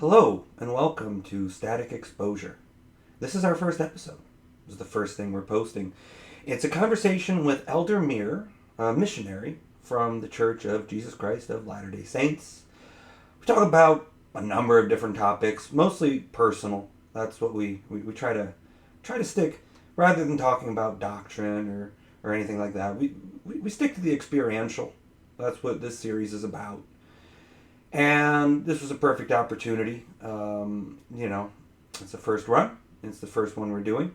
Hello, and welcome to Static Exposure. This is our first episode. This is the first thing we're posting. It's a conversation with Elder Meer, a missionary from the Church of Jesus Christ of Latter-day Saints. We talk about a number of different topics, mostly personal. That's what we try to stick, rather than talking about doctrine or anything like that. We stick to the experiential. That's what this series is about. And this was a perfect opportunity. It's the first run. It's the first one we're doing.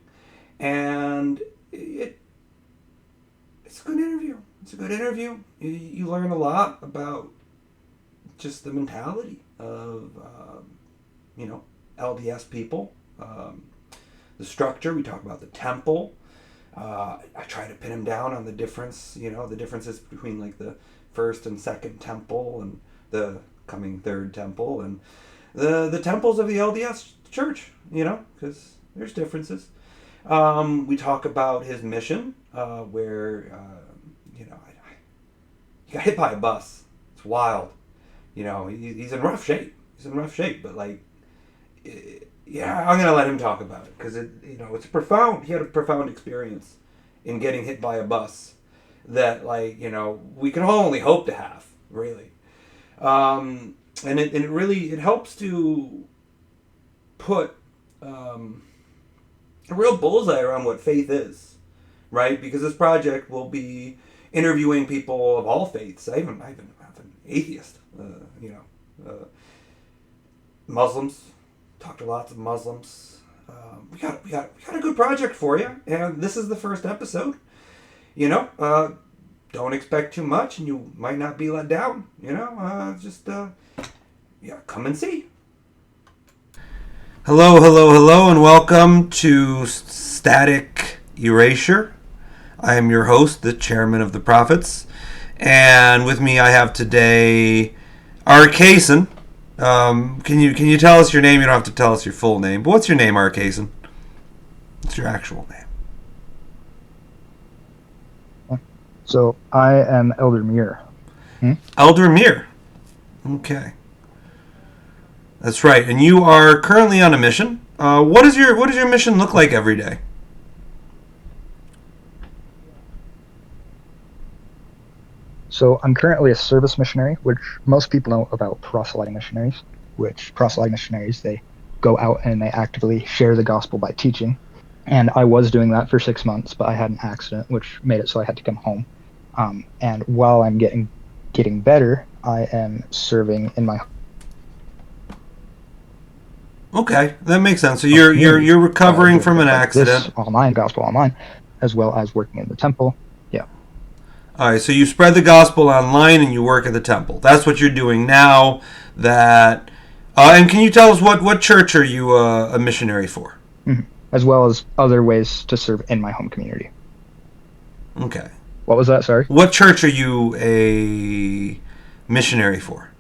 And it's a good interview. It's a good interview. You learn a lot about just the mentality of, LDS people. The structure. We talk about the temple. I try to pin him down on the differences between like the first and second temple and the coming third temple and the temples of the LDS church, because there's differences. We talk about his mission, where, he got hit by a bus. It's wild. He's in rough shape. But I'm going to let him talk about it because it's profound. He had a profound experience in getting hit by a bus that, we can all only hope to have, really. And it really helps to put a real bullseye around what faith is, right? Because this project will be interviewing people of all faiths. I even have an atheist, Muslims. Talked to lots of Muslims. We got a good project for you, and this is the first episode. Don't expect too much, and you might not be let down. Come and see. Hello, and welcome to Static Erasure. I am your host, the chairman of the Prophets, and with me I have today Arcason. Can you tell us your name? You don't have to tell us your full name, but what's your name, Arcason? What's your actual name? So I am Elder Meer. Elder Meer. Okay. That's right. And you are currently on a mission. What does your mission look like every day? So I'm currently a service missionary, which most people know about proselyting missionaries, they go out and they actively share the gospel by teaching. And I was doing that for 6 months, but I had an accident, which made it so I had to come home. And while I'm getting better, I am serving in my. Okay, that makes sense. So you're recovering from an accident. Gospel online, as well as working in the temple. Yeah. All right, so you spread the gospel online and you work at the temple. That's what you're doing now. And can you tell us what church are you a missionary for? Mm-hmm. As well as other ways to serve in my home community. Okay. What was that? Sorry. What church are you a missionary for?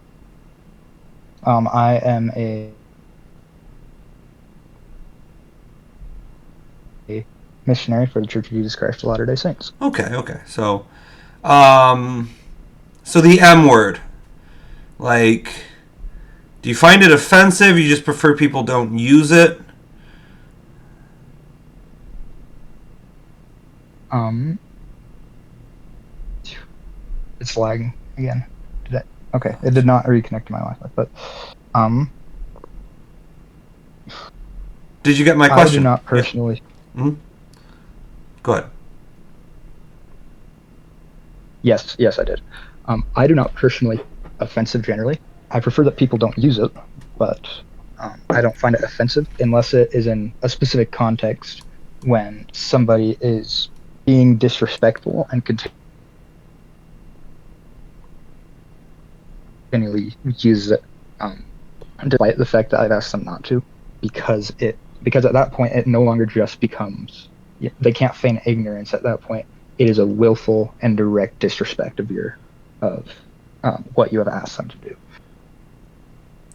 I am a missionary for the Church of Jesus Christ of Latter-day Saints. Okay. So the M word, do you find it offensive? You just prefer people don't use it? It's lagging again. Okay, it did not reconnect to my Wi-Fi, but Did you get my question? I do not personally. Yeah. Mm-hmm. Go ahead. Yes, I did. I do not personally offensive generally. I prefer that people don't use it, but I don't find it offensive unless it is in a specific context when somebody is being disrespectful and continually uses it, despite the fact that I've asked them not to, because at that point it no longer just becomes, they can't feign ignorance. At that point, it is a willful and direct disrespect of what you have asked them to do.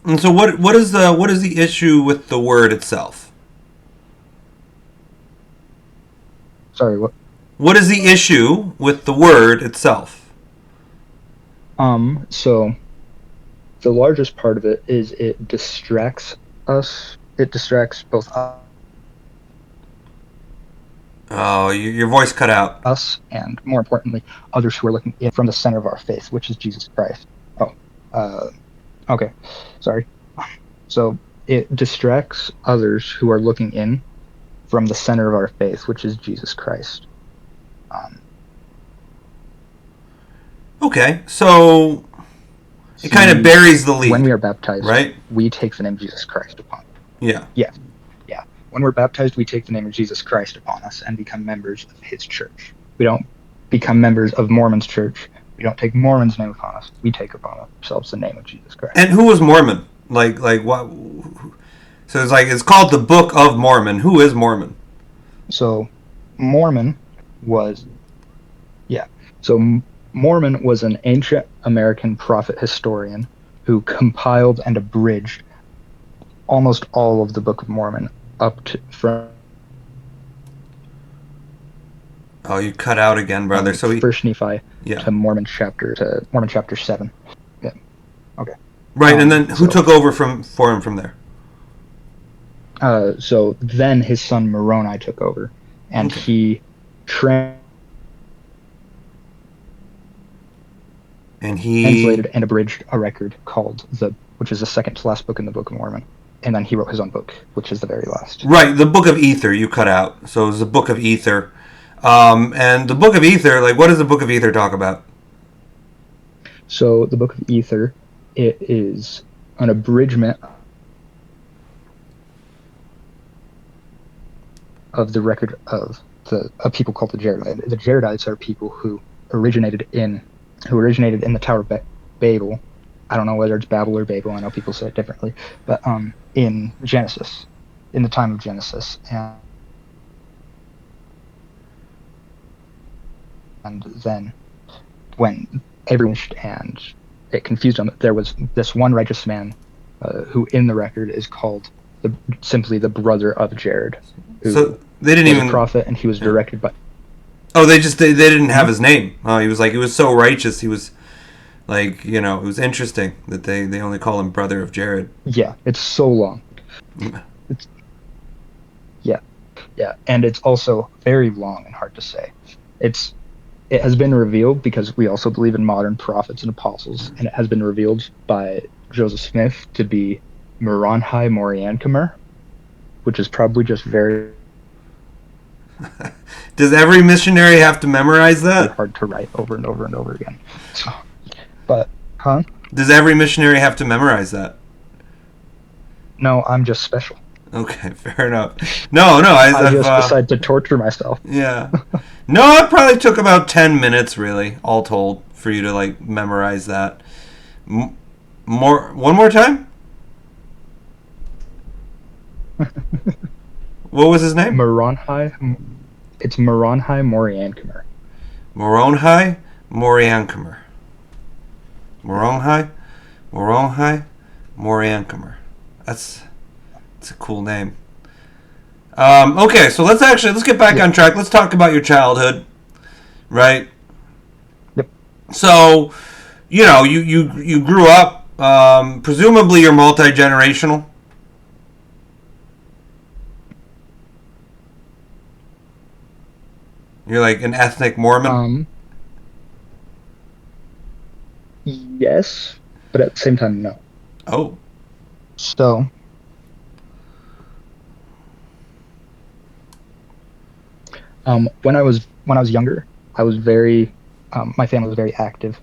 And so, what is the issue with the word itself? Sorry, what? What is the issue with the word itself? So the largest part of it is it distracts us. It distracts both Oh, your voice cut out. us and, more importantly, others who are looking in from the center of our faith, which is Jesus Christ. Oh, okay, sorry. So it distracts others who are looking in from the center of our faith, which is Jesus Christ. Okay, so it kind of buries the lead. When we are baptized, right? We take the name of Jesus Christ upon us. Yeah. Yeah. When we're baptized, we take the name of Jesus Christ upon us and become members of his church. We don't become members of Mormon's church. We don't take Mormon's name upon us. We take upon ourselves the name of Jesus Christ. And who was Mormon? Like what? So it's called the Book of Mormon. Who is Mormon? So Mormon was an ancient American prophet historian who compiled and abridged almost all of the Book of Mormon up to from. Oh, you cut out again, brother. So First Nephi to Mormon chapter 7. Yeah. Okay. Right, and then who took over for him from there? So then his son Moroni took over, and he translated and abridged a record called which is the second to last book in the Book of Mormon. And then he wrote his own book, which is the very last. Right, the Book of Ether you cut out. So it was the Book of Ether. And the Book of Ether, what does the Book of Ether talk about? So the Book of Ether, it is an abridgment of the record of a people called the Jaredites. The Jaredites are people who originated in the Tower of Babel. I don't know whether it's Babel or Babel. I know people say it differently, but in Genesis, in the time of Genesis, and then when everyone and it confused them, there was this one righteous man who, in the record, is called simply the brother of Jared. So they didn't even a prophet, and he was directed by. Oh, they didn't have his name. Oh, he was so righteous. He was. It was interesting that they only call him brother of Jared. Yeah, it's so long. Yeah, and it's also very long and hard to say. It has been revealed because we also believe in modern prophets and apostles, and it has been revealed by Joseph Smith to be Moronhi Moriankamer, which is probably just very. Does every missionary have to memorize that? Hard to write over and over and over again. So. But, huh? Does every missionary have to memorize that? No, I'm just special. Okay, fair enough. No, I just decided to torture myself. Yeah. No, it probably took about 10 minutes, really, all told, for you to, memorize that. One more time? What was his name? Moronhi. It's Moronhi Moriankamer. Moronhi Moriankamer. Moronhi Moriankamer. That's a cool name. Okay, so let's get back on track. Let's talk about your childhood, right? Yep. So, you grew up. Presumably, you're multi-generational. You're like an ethnic Mormon. Yes, but at the same time, no. Oh. So, when I was younger, I was very, my family was very active.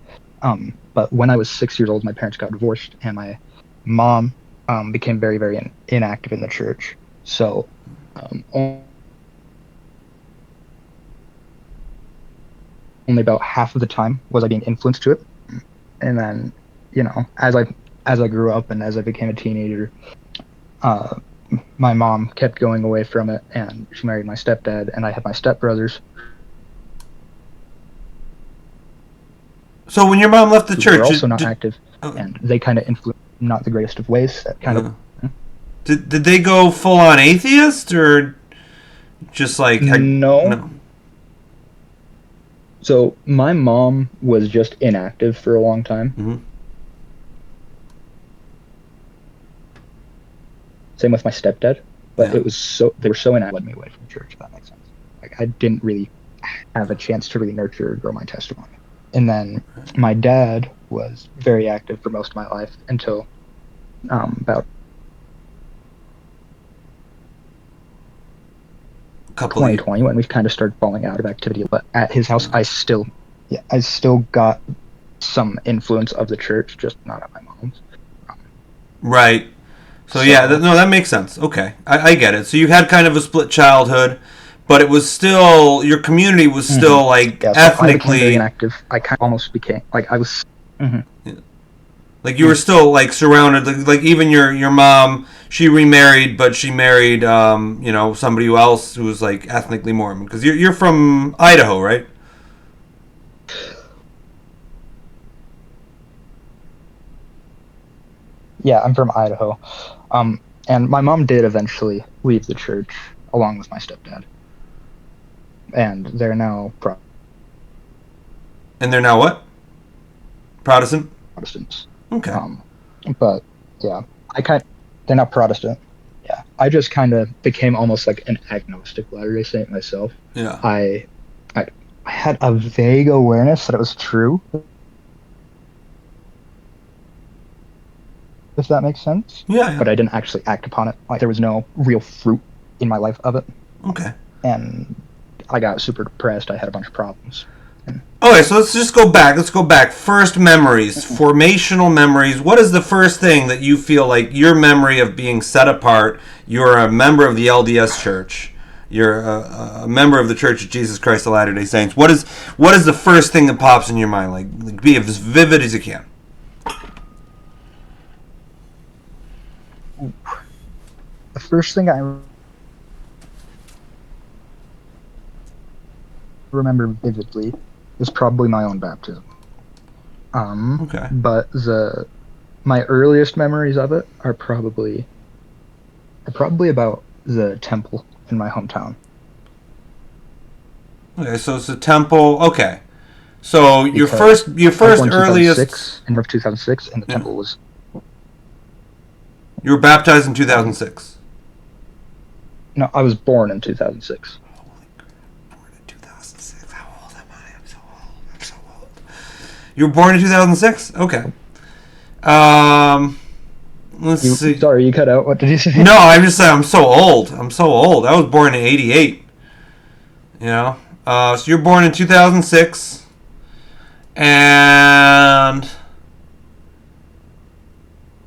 But when I was 6 years old, my parents got divorced, and my mom became very, very inactive in the church. So, only about half of the time was I being influenced to it. And then, as I grew up and as I became a teenager, my mom kept going away from it, and she married my stepdad, and I had my stepbrothers. So when your mom left the church, were also not active, and they kind of influenced, not the greatest of ways. That kind of. Did they go full on atheist, or just no? So my mom was just inactive for a long time. Mm-hmm. Same with my stepdad, but Yeah. they were so enamored, led me away from church. If that makes sense. Like I didn't really have a chance to really nurture or grow my testimony. And then my dad was very active for most of my life until about Couple of 2020 when we kind of started falling out of activity. But at his house, I still got some influence of the church, just not at my mom's. Right. So yeah, that makes sense. Okay, I get it. So you had kind of a split childhood, but it was still, your community was still like so ethnically. I became very inactive. I kind of almost became like I was. Like you were still like surrounded, like even your mom, she remarried, but she married somebody else who was like ethnically Mormon, because you're from Idaho, right? Yeah, I'm from Idaho. And my mom did eventually leave the church along with my stepdad. And they're now And they're now what? Protestant? Protestants. Okay. But yeah, they're not Protestant. Yeah, I just kind of became almost like an agnostic Latter-day Saint myself. Yeah. I had a vague awareness that it was true, if that makes sense. Yeah. But I didn't actually act upon it. Like there was no real fruit in my life of it. Okay. And I got super depressed. I had a bunch of problems. Okay, so let's just go back. Let's go back. First memories, formational memories. What is the first thing that you feel like your memory of being set apart? You're a member of the LDS Church. You're a member of the Church of Jesus Christ of Latter-day Saints. What is the first thing that pops in your mind? Like be as vivid as you can. The first thing I remember vividly was probably my own baptism. Okay. But my earliest memories of it are probably about the temple in my hometown. Okay, so it's a temple. Okay, so your first earliest in 2006, and the temple was. You were baptized in 2006. No, I was born in 2006. Holy crap! Born in 2006. How old am I? I'm so old. You were born in 2006. Okay. Let's see. Sorry, you cut out. What did you say? No, I'm just saying I'm so old. I was born in '88. You know. So you're born in 2006, and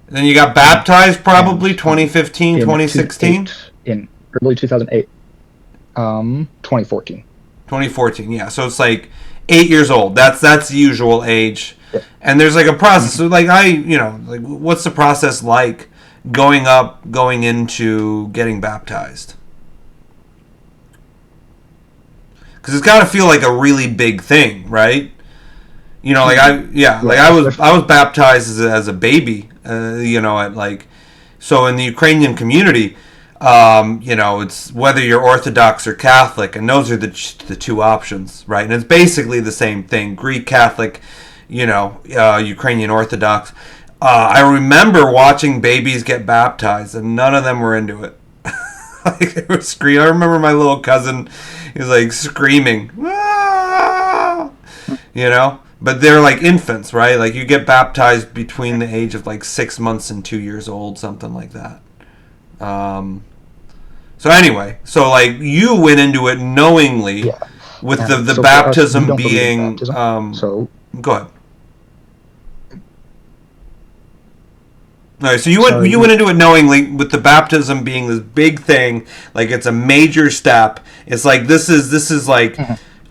then you got baptized probably 2015, 2016? In early 2008. 2014. 2014, yeah. So it's like 8 years old. That's the usual age. Yeah. And there's like a process. So like what's the process like going into getting baptized? Because it's got to feel like a really big thing, right? You know, like I was baptized as a baby. At like, so in the Ukrainian community, it's whether you're Orthodox or Catholic, and those are the two options, right? And it's basically the same thing: Greek Catholic, Ukrainian Orthodox. I remember watching babies get baptized, and none of them were into it. Like they were screaming. I remember my little cousin, he was like screaming, "Ah!" But they're like infants, right? Like you get baptized between the age of like 6 months and 2 years old, something like that. So anyway, so like you went into it knowingly, with the so baptism being. So go ahead. All right, so you went into it knowingly, with the baptism being this big thing, like it's a major step. It's like this is like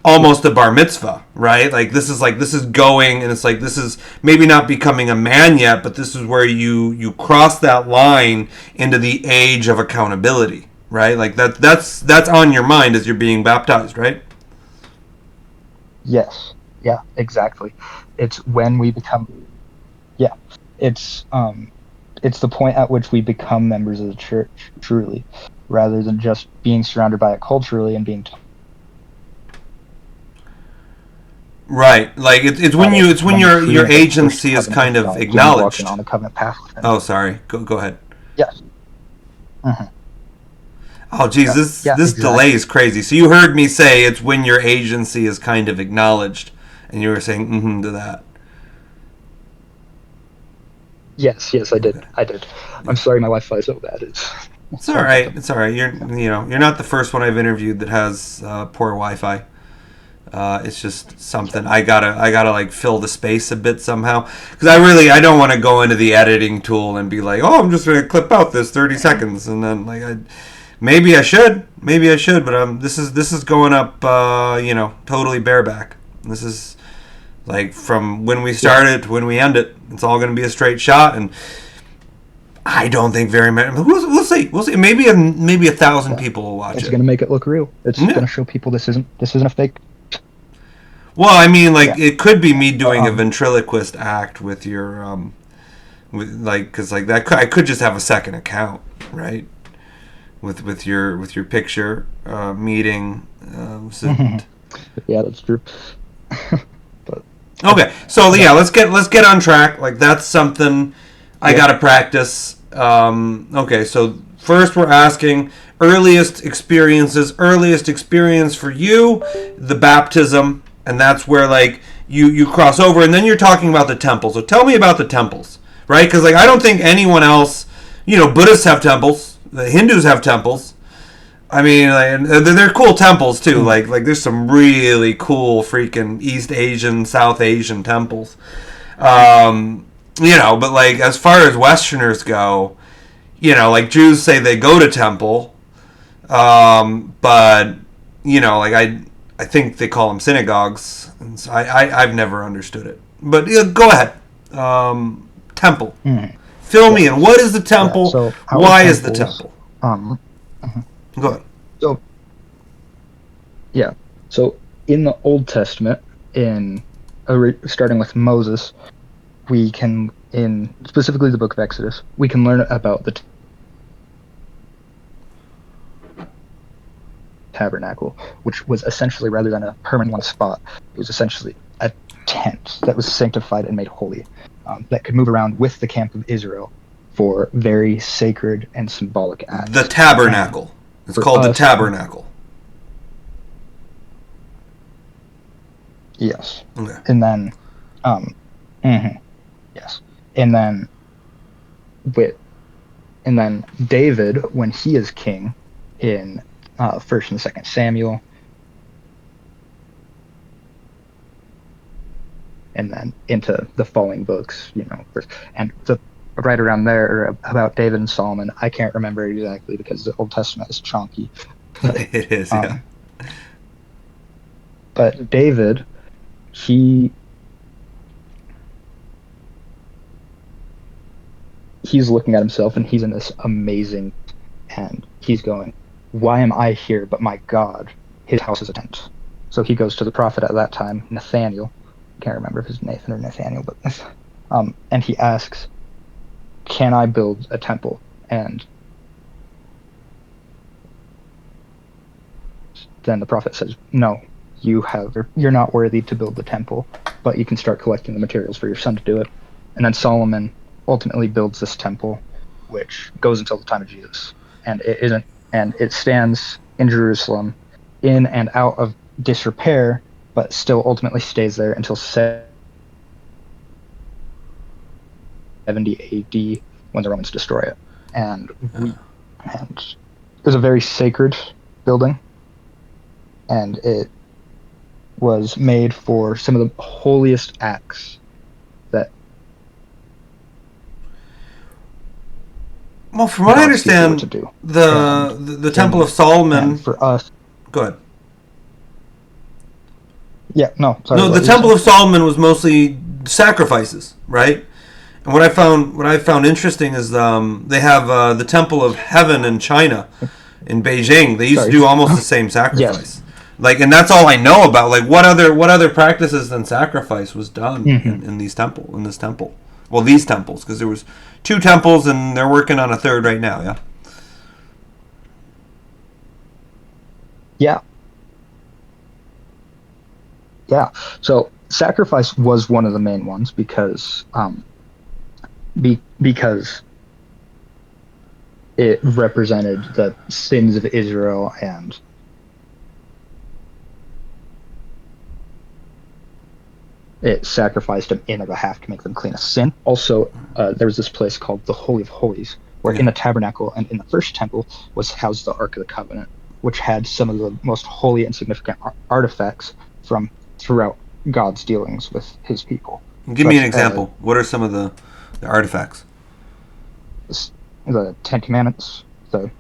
almost a bar mitzvah, right? Like this is going, and it's like this is maybe not becoming a man yet, but this is where you cross that line into the age of accountability, right? Like that's on your mind as you're being baptized, right? Yes. Yeah, exactly. It's when we become. Yeah, it's the point at which we become members of the church, truly, rather than just being surrounded by it culturally and being. Right, like it's when your agency is kind of acknowledged. On the covenant path. Oh, sorry. Go ahead. Yes. Mhm. Oh, geez, Yeah, this delay exactly. is crazy. So you heard me say it's when your agency is kind of acknowledged, and you were saying mm-hmm to that. Yes, I did. Okay. I did. I'm Yeah. sorry, my Wi-Fi is so bad. It's It's all hard not right. to. It's all right. You're not the first one I've interviewed that has poor Wi-Fi. It's just Yeah. something I gotta like fill the space a bit somehow because I don't want to go into the editing tool and be like, oh, I'm just gonna clip out this 30 seconds and then like maybe I should, but this is going up totally bareback. This is like from when we Yeah. started to when we end it. It's all gonna be a straight shot, and I don't think very many. We'll see. We'll see. Maybe 1,000 Yeah. people will watch It's it. gonna make it look real. It's Yeah. gonna show people this isn't a fake. Well, I mean, like Yeah. it could be me doing a Um. ventriloquist act with your because like that I could just have a second account, right? With your picture meeting. Yeah, that's true. But Okay, so yeah. yeah, let's get on track. Like that's something I Yep. gotta practice. Okay, so first we're asking earliest experience for you, the baptism, and that's where like you cross over, and then you're talking about the temple. So tell me about the temples, right? Because like I don't think anyone else, Buddhists have temples, the Hindus have temples. I mean, like, and they're cool temples too. Mm. Like there's some really cool freaking East Asian, South Asian temples. But like as far as Westerners go, like Jews say they go to temple, but like I think they call them synagogues, and so I've never understood it. But go ahead. Temple. Mm. Fill Yeah. me in. What is the Yeah. temple? So our Why is the temples. temple? Um. Mhm. Go ahead. So yeah. So in the Old Testament, starting with Moses, we can, in specifically the book of Exodus, we can learn about the tabernacle, which was essentially, rather than a permanent one spot, it was essentially a tent that was sanctified and made holy, that could move around with the camp of Israel for very sacred and symbolic The acts. And tabernacle. It's for called the us, tabernacle. yes. Okay. And then, yes. And then, with, and then David, when he is king, in First and Second Samuel, and then into the following books, and right around there about David and Solomon, I can't remember exactly because the Old Testament is chunky. It is, yeah. But David, he's looking at himself and he's in this amazing, and he's going, why am I here? But my God, his house is a tent. So he goes to the prophet at that time, Nathaniel. I can't remember if it's Nathan or Nathaniel, but and he asks, can I build a temple? And then the prophet says, no, you're not worthy to build the temple, but you can start collecting the materials for your son to do it. And then Solomon ultimately builds this temple, which goes until the time of Jesus, and it stands in Jerusalem, in and out of disrepair, but still ultimately stays there until 70 AD, when the Romans destroy it. And it was a very sacred building, and it was made for some of the holiest acts that. Well, from what I understand, the Temple of Solomon. And for us, Go ahead. yeah, no, sorry. No, the Temple of Solomon was mostly sacrifices, right? And what I found interesting is they have the Temple of Heaven in China, in Beijing. They used to do almost the same sacrifice. Yes. Like, and that's all I know about. Like, what other practices than sacrifice was done in this temple? Well, these temples, because there was 2 temples, and they're working on a 3rd right now. Yeah. Yeah. Yeah. So sacrifice was one of the main ones because it represented the sins of Israel, and it sacrificed them in their behalf to make them clean of sin. Also, there was this place called the Holy of Holies, where in the tabernacle and in the first temple was housed the Ark of the Covenant, which had some of the most holy and significant artifacts from throughout God's dealings with his people. Give me an example. What are some of the artifacts? The Ten Commandments,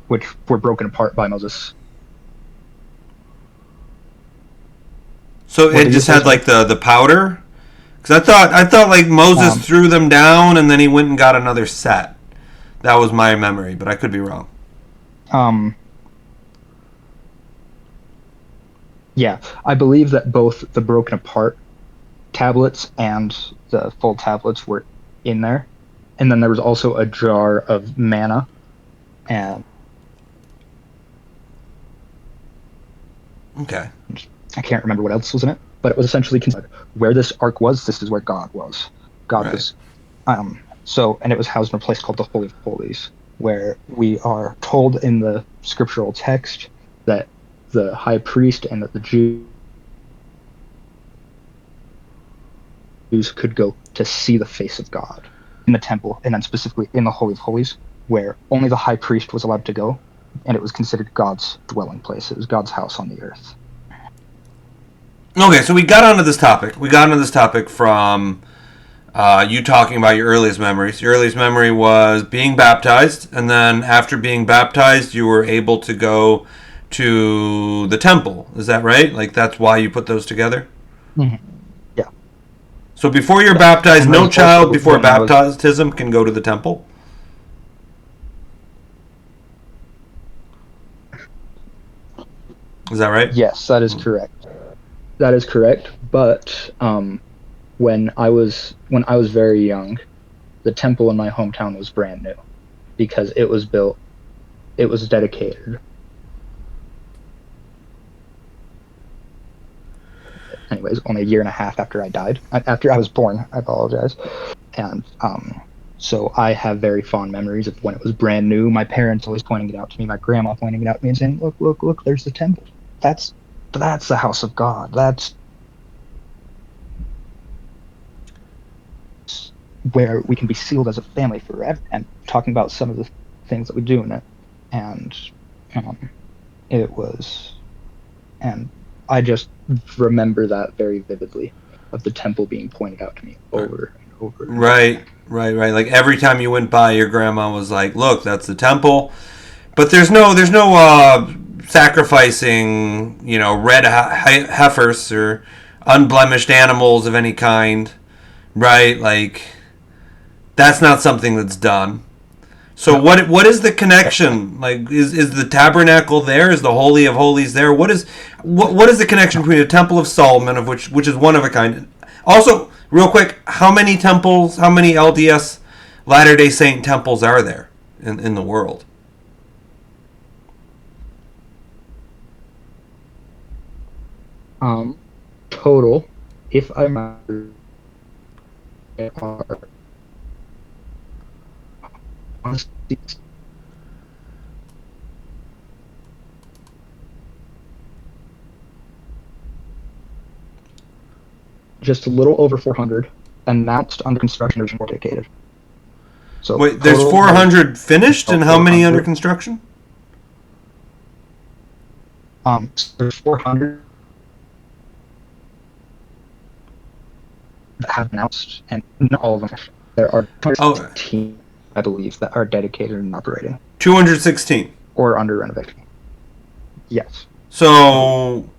which were broken apart by Moses. So it just had like the powder? Because I thought like Moses threw them down and then he went and got another set. That was my memory, but I could be wrong. Yeah, I believe that both the broken apart tablets and the full tablets were in there. And then there was also a jar of manna, and okay, I can't remember what else was in it, but it was essentially considered where this ark was. This is where God was. God was. So, and it was housed in a place called the Holy of Holies, where we are told in the scriptural text that the high priest and that the Jews could go to see the face of God in the temple, and then specifically in the Holy of Holies, where only the high priest was allowed to go, and it was considered God's dwelling place. It was God's house on the earth. Okay, so we got onto this topic. We got into this topic from you talking about your earliest memories. Your earliest memory was being baptized, and then after being baptized, you were able to go to the temple. Is that right? Like, that's why you put those together? Mm-hmm. Yeah. So before you're baptized, no child before baptism can go to the temple? Is that right? Yes, that is correct. That is correct. But when I was very young, the temple in my hometown was brand new because it was built. It was dedicated. Anyways, only a year and a half after I died. After I was born, I apologize. And so I have very fond memories of when it was brand new. My parents always pointing it out to me. My grandma pointing it out to me and saying, "Look, look, look! There's the temple. That's the house of God. That's where we can be sealed as a family forever." And talking about some of the things that we do in it, and it was, and I just remember that very vividly, of the temple being pointed out to me over and over. Right. Like every time you went by, your grandma was like, "Look, that's the temple." But there's no sacrificing, red heifers or unblemished animals of any kind, right? Like, that's not something that's done. So no. What is the connection? Like, is the tabernacle there? Is the Holy of Holies there? What is the connection between the Temple of Solomon, of which is one of a kind? Also, real quick, how many temples, how many LDS Latter-day Saint temples are there in the world? Total, if I remember, there are just a little over 400 announced, under construction, or dedicated. So wait, there's 400 finished, and how many under construction? There's 400 that have announced, and not all of them. There are 216, I believe, that are dedicated and operating. 216? Or under renovation. Yes. So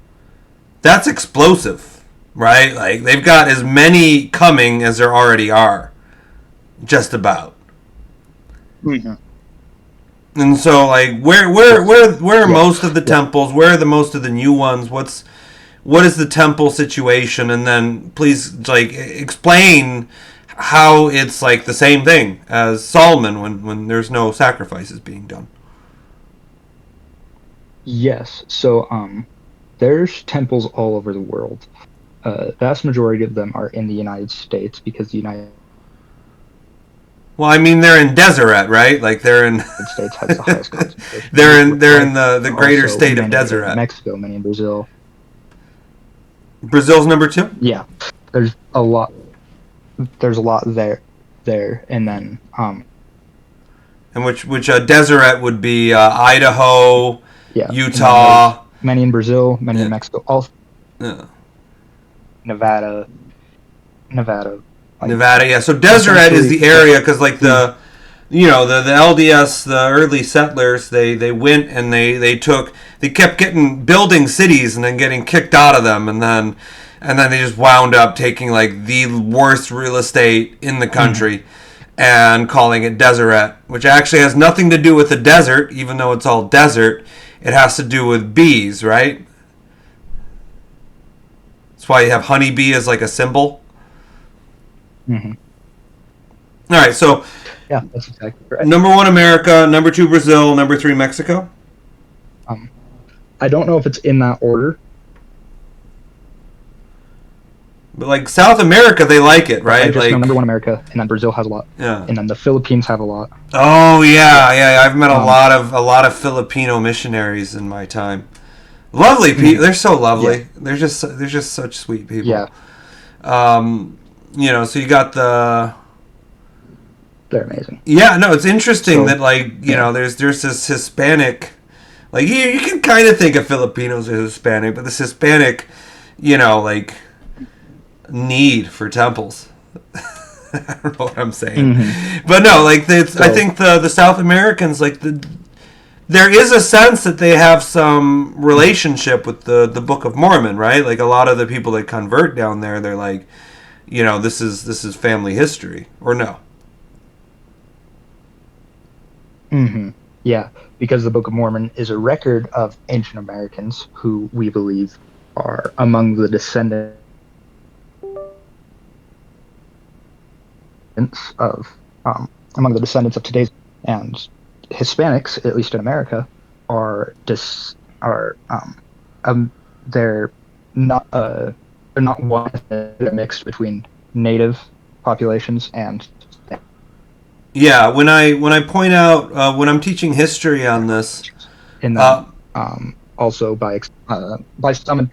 that's explosive, right? Like, they've got as many coming as there already are. Just about. Mm-hmm. And so, like, where are most of the temples? Where are the most of the new ones? What is the temple situation? And then please, like, explain how it's like the same thing as Solomon when there's no sacrifices being done. Yes. So there's temples all over the world. Vast majority of them are in the United States because the United Well, I mean, they're in Deseret, right? Like they're in. The United States has the highest concentration. they're in the greater Also, state of many Deseret. in Mexico, many in Brazil. Brazil's number 2. Yeah, there's a lot. There's a lot there, and then And which Deseret would be Idaho, yeah, Utah. Many in Brazil, many Yeah. in Mexico, all Yeah. Nevada. Like, Nevada, yeah. So Deseret is the area because, like, the LDS, the early settlers, they went and they kept getting building cities and then getting kicked out of them, and then they just wound up taking like the worst real estate in the country and calling it Deseret, which actually has nothing to do with the desert, even though it's all desert. It has to do with bees, right? That's why you have honeybee as like a symbol. Mm-hmm. All right, so yeah, that's exactly right. number 1 America, number 2 Brazil, number 3 Mexico. I don't know if it's in that order. But like South America, they like it, right? I just like know number 1 America, and then Brazil has a lot. Yeah. And then the Philippines have a lot. Oh yeah. I've met a lot of Filipino missionaries in my time. Lovely people. They're so lovely. Yeah. They're just such sweet people. Yeah. So you got the. They're amazing. Yeah, no, it's interesting that there's this Hispanic, like you can kind of think of Filipinos as Hispanic, but this Hispanic, need for temples. I don't know what I'm saying, but no, I think the South Americans there is a sense that they have some relationship with the Book of Mormon, right? Like a lot of the people that convert down there, they're like, this is family history, or no? Mm-hmm. Yeah, because the Book of Mormon is a record of ancient Americans who we believe are among the descendants of today's, and Hispanics, at least in America, they're not one. They're mixed between native populations and. Yeah, when I point out when I'm teaching history on this, and then also by some.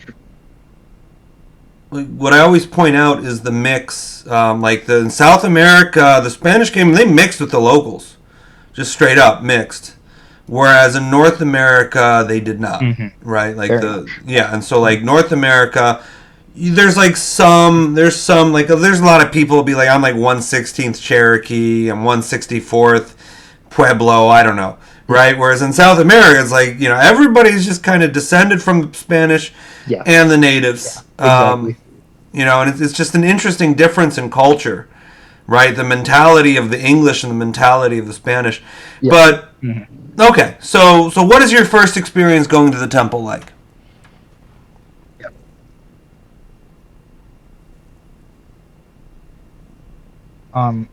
What I always point out is the mix. In South America, the Spanish came, they mixed with the locals, just straight up mixed. Whereas in North America, they did not, right? And so North America. There's there's a lot of people will be like, I'm 1/16th Cherokee, I'm 1/64th Pueblo, I don't know, right? Whereas in South America, it's everybody's just kind of descended from the Spanish and the natives, exactly. And it's just an interesting difference in culture, right? The mentality of the English and the mentality of the Spanish. Yeah. But okay, so what is your first experience going to the temple like?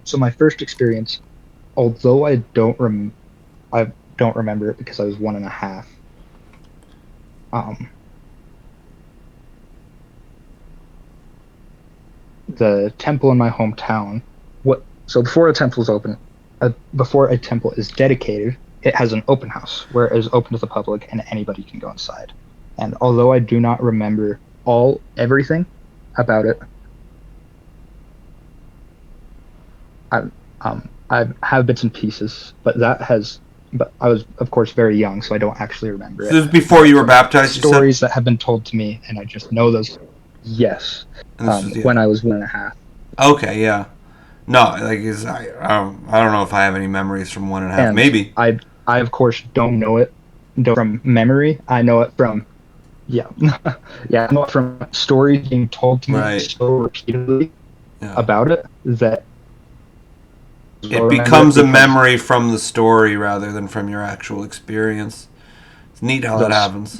So my first experience, although I don't remember it because I was 1.5. The temple in my hometown. So before a temple is open, before a temple is dedicated, it has an open house where it is open to the public and anybody can go inside. And although I do not remember everything about it. I have bits and pieces, but I was, of course, very young, so I don't actually remember it. This is before you were baptized, Stories that have been told to me, and I just know those. Yes. When I was 1.5. Okay, yeah. No, I don't know if I have any memories from 1.5. And maybe. I of course don't know it from memory. I know it from I know it from stories being told to me so repeatedly about it that it becomes a memory from the story rather than from your actual experience. It's neat how that happens.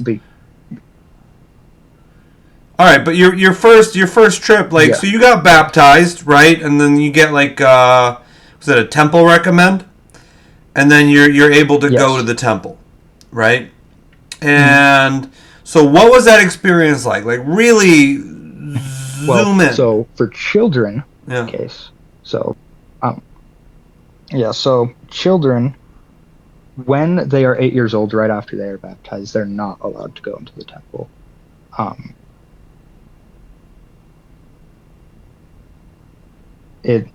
All right, but your first trip, so you got baptized, right? And then you get was it a temple recommend? And then you're able to go to the temple, right? And so what was that experience like? Really zoom in. So for children, case, so Yeah, so children, when they are 8 years old, right after they are baptized, they're not allowed to go into the temple. Um, it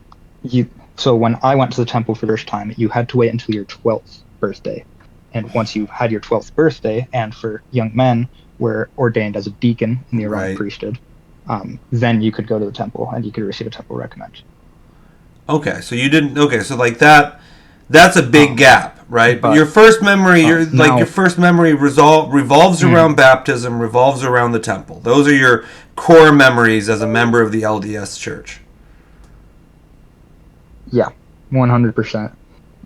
you so when I went to the temple for the first time, you had to wait until your 12th birthday. And once you had your 12th birthday, and for young men were ordained as a deacon in the Aaronic Right. priesthood, then you could go to the temple and you could receive a temple recommend. Okay, so you didn't. Okay, so like that. That's a big Um, gap, right? But but your first memory, your now, first memory revolves around mhm, baptism, revolves around the temple. Those are your core memories as a member of the LDS Church. yeah, 100%.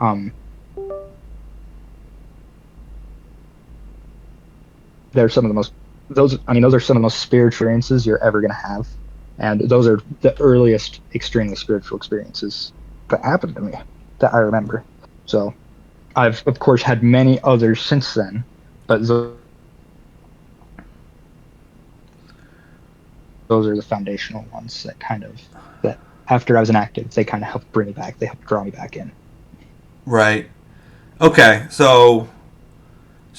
Um, they're some of the most those are some of the most spiritual experiences you're ever going to have, and those are the earliest extremely spiritual experiences that happened to me that I remember. So I've of course had many others since then, but those are the foundational ones that that after I was inactive, they kind of helped bring me back. They helped draw me back in. Right. Okay. So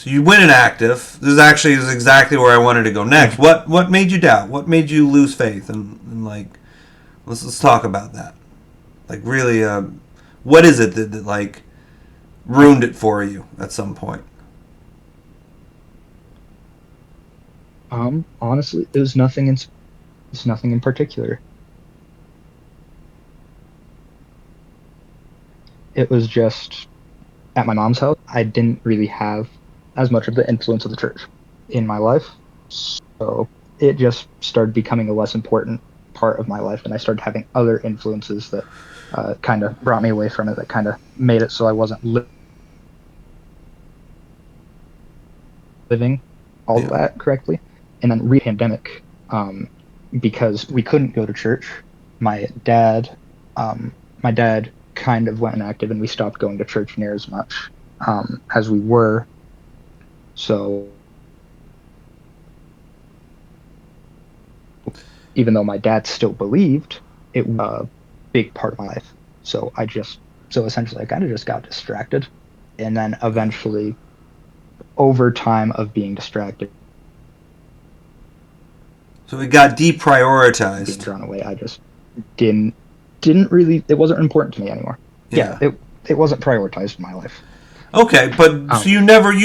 you went inactive. This is exactly where I wanted to go next. Mhm. What made you doubt? What made you lose faith? And like let's talk about that. Like really, what is it that like ruined it for you at some point? Honestly, it's nothing in particular. It was just at my mom's house, I didn't really have as much of the influence of the church in my life. So it just started becoming a less important part of my life. And I started having other influences that kind of brought me away from it, that kind of made it so I wasn't living all of Yeah. that correctly. And then re-pandemic, because we couldn't go to church, my dad, my dad kind of went inactive and we stopped going to church near as much as we were. So even though my dad still believed, it was a big part of my life. So so essentially, I kind of just got distracted. And then eventually, over time of being distracted, So it got being deprioritized. drawn away, I just didn't, didn't really, it wasn't important to me anymore. Yeah, Yeah. it wasn't prioritized in my life. Okay, but so Um, you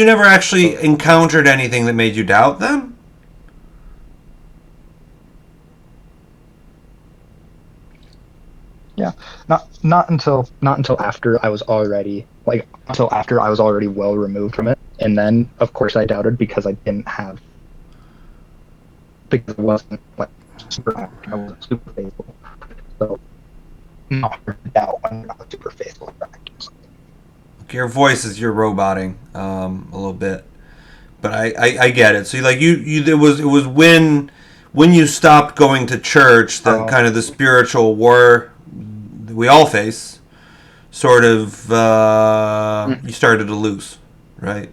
never actually so encountered anything that made you doubt them? yeah, not until after I was already until after I was already well removed from it. And then, of course, I doubted because I didn't have because I wasn't like super active. I wasn't super faithful. So not hard to doubt when you're not super faithful or active. Your voice is you're roboting a little bit, but I get it. So like you it was when you stopped going to church that Um, kind of the spiritual war that we all face sort of you started to lose, right?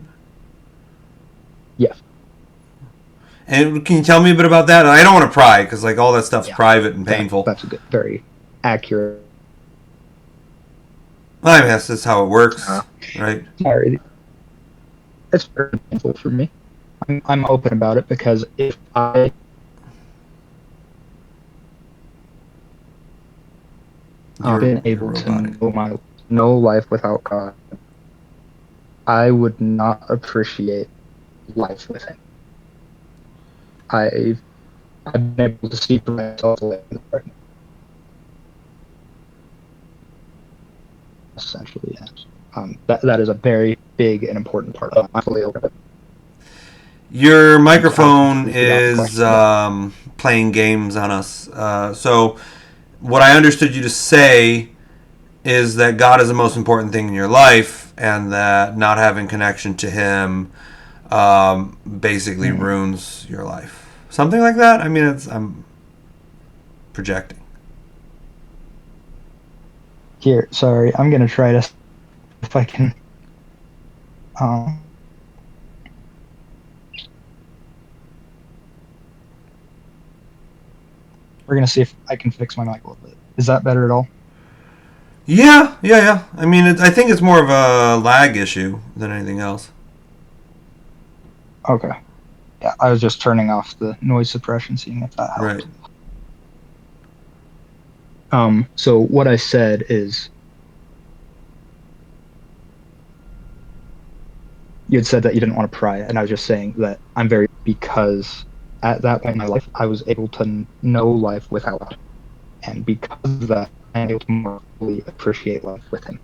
yeah, And can you tell me a bit about that? I don't want to pry because like all that stuff's yeah, private and painful. that's a good, very accurate. I guess that's how it Uh, works, right? Sorry, it's very painful for me. I'm open about it because if I been You're able to roboting. know life without God, I would not appreciate life with Him. I've I've been able to see for myself essentially. Yes. That is a very big and important part of it. I'm fully open. Your I microphone completely forgot the is question. Yeah. playing games on us. So, what I understood you to say is that God is the most important thing in your life, and that not having connection to Him basically Mm. ruins your life. Something like that. I mean, I'm projecting. Here, sorry, I'm gonna try to if I can. Um, we're gonna see if I can fix my mic a little bit. Is that better at all? Yeah. I mean, I think it's more of a lag issue than anything else. Okay. Yeah, I was just turning off the noise suppression, seeing if that Right. helped. So what I said is, you had said that you didn't want to pry, and I was just saying that I'm very, because at that point in my life, I was able to know life without God. And because of that, I'm able to more fully appreciate life with Him.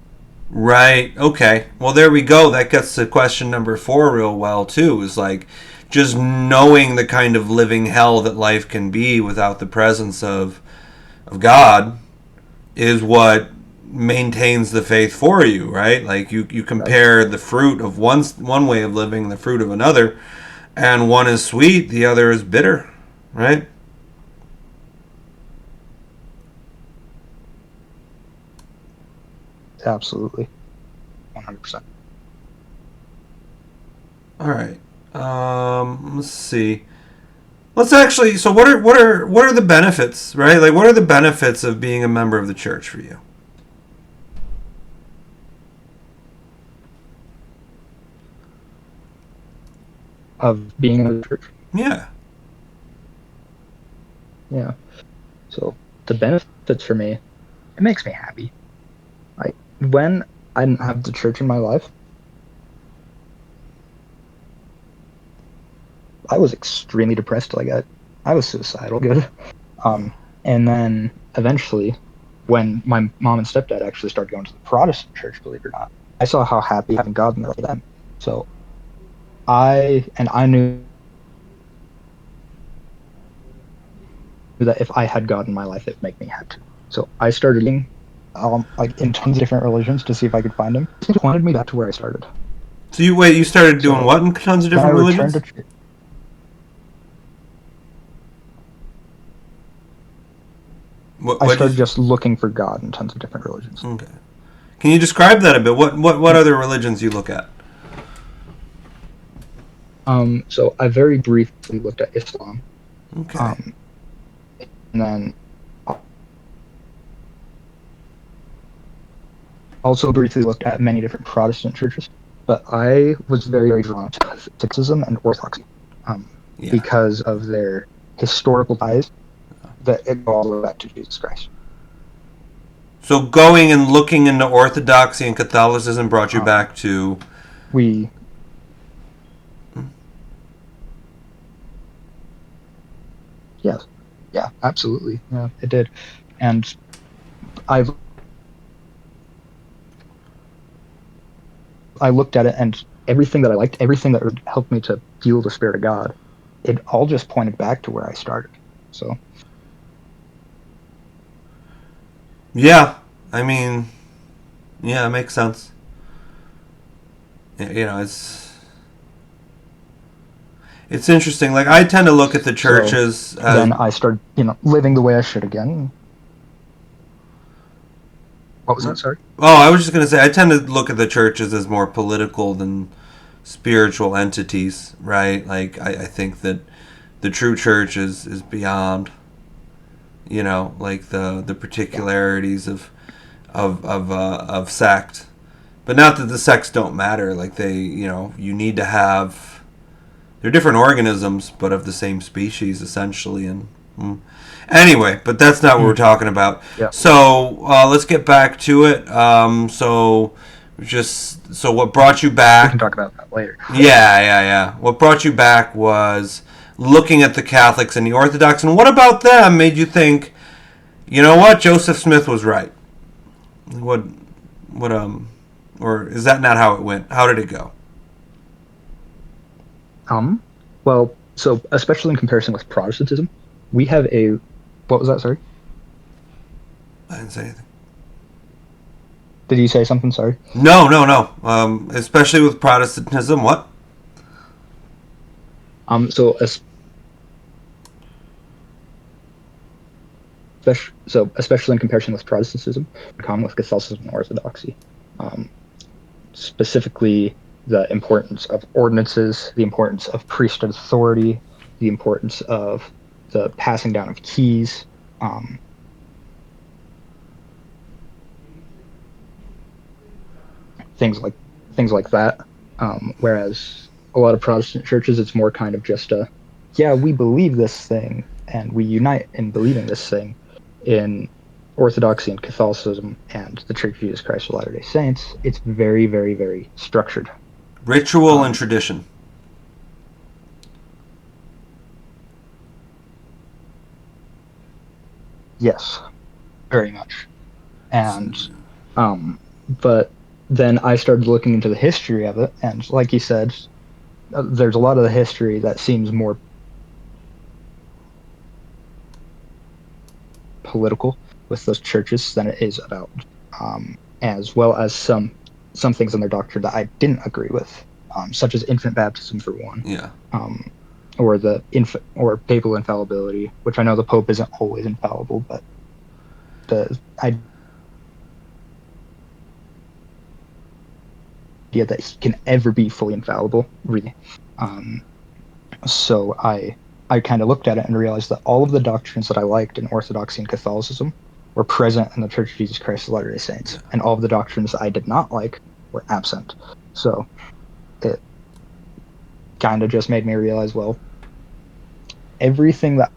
Right. Okay. Well, there we go. That gets to question number 4 real well too. Is like just knowing the kind of living hell that life can be without the presence of God is what maintains the faith for you, right? Like you Right? compare the fruit of one way of living, the fruit of another, and one is sweet, the other is bitter, right? Absolutely. 100%. All right. Let's see. Let's actually. So, what are the benefits, right? Like, what are the benefits of being a member of the church for you? Of being in a church. Yeah. Yeah. So the benefits for me, it makes me happy. Like when I didn't have the church in my life, I was extremely depressed. I was suicidal. Good. And then eventually, when my mom and stepdad actually started going to the Protestant church, believe it or not, I saw how happy having God in there for them. So I knew that if I had God in my life, it'd make me happy. So I started looking, like in tons of different religions to see if I could find him. He pointed me back to where I started. So you started doing So what in tons of then I different returned religions? to church. I What you? started just looking for God in tons of different religions. Okay. Can you describe that a bit? What other religions you look at? So I very briefly looked at Islam, Okay. um, and then also briefly looked at many different Protestant churches. But I was very, very drawn to Catholicism and Orthodoxy, um, Yeah. because of their historical ties that it go all the way back to Jesus Christ. So going and looking into Orthodoxy and Catholicism brought you Um, back to. we, yes, yeah, absolutely, yeah, it did, and I've I looked at it, and everything that I liked, everything that would help me to feel the Spirit of God, it all just pointed back to where I started. So Yeah. I mean, yeah, it makes sense. You know, it's interesting. Like I tend to look at the so churches as. then I started, living the way I should again. What was that? Sorry. Oh, I was just gonna say I tend to look at the churches as more political than spiritual entities, right? Like I think that the true church is beyond, like the Yeah. particularities of sect, but not that the sects don't matter. Like you need to have. They're different organisms, but of the same species, essentially. And anyway, but that's not what we're Mm, talking about. yeah. So let's get back to it. So what brought you We can back? talk about that later. Yeah. What brought you back was looking at the Catholics and the Orthodox, and what about them made you think, you know what, Joseph Smith was right? What, what, or is that not how it went? How did it go? Um. Well, so especially in comparison with Protestantism, we have a. What was that? Sorry. I didn't say anything. Did you say something? Sorry. No. Especially with Protestantism, what? So especially in comparison with Protestantism, in common with Catholicism and Orthodoxy, um, specifically the importance of ordinances, the importance of priesthood authority, the importance of the passing down of keys. Um, things like that. Whereas a lot of Protestant churches, it's more kind of just yeah, we believe this thing and we unite in believing this thing. In Orthodoxy and Catholicism and the Church of Jesus Christ of Latter-day Saints, it's very, very, very structured. Ritual and tradition. Yes, very much. And but then I started looking into the history of it, and like you said, there's a lot of the history that seems more political with those churches than it is about, as well as some things in their doctrine that I didn't agree with, such as infant baptism for one. Yeah. Or or papal infallibility, which I know the Pope isn't always infallible, but the idea that he can ever be fully infallible, really. So I kind of looked at it and realized that all of the doctrines that I liked in Orthodoxy and Catholicism were present in the Church of Jesus Christ of Latter-day Saints, and all of the doctrines that I did not like were absent. So it kind of just made me realize, well, everything that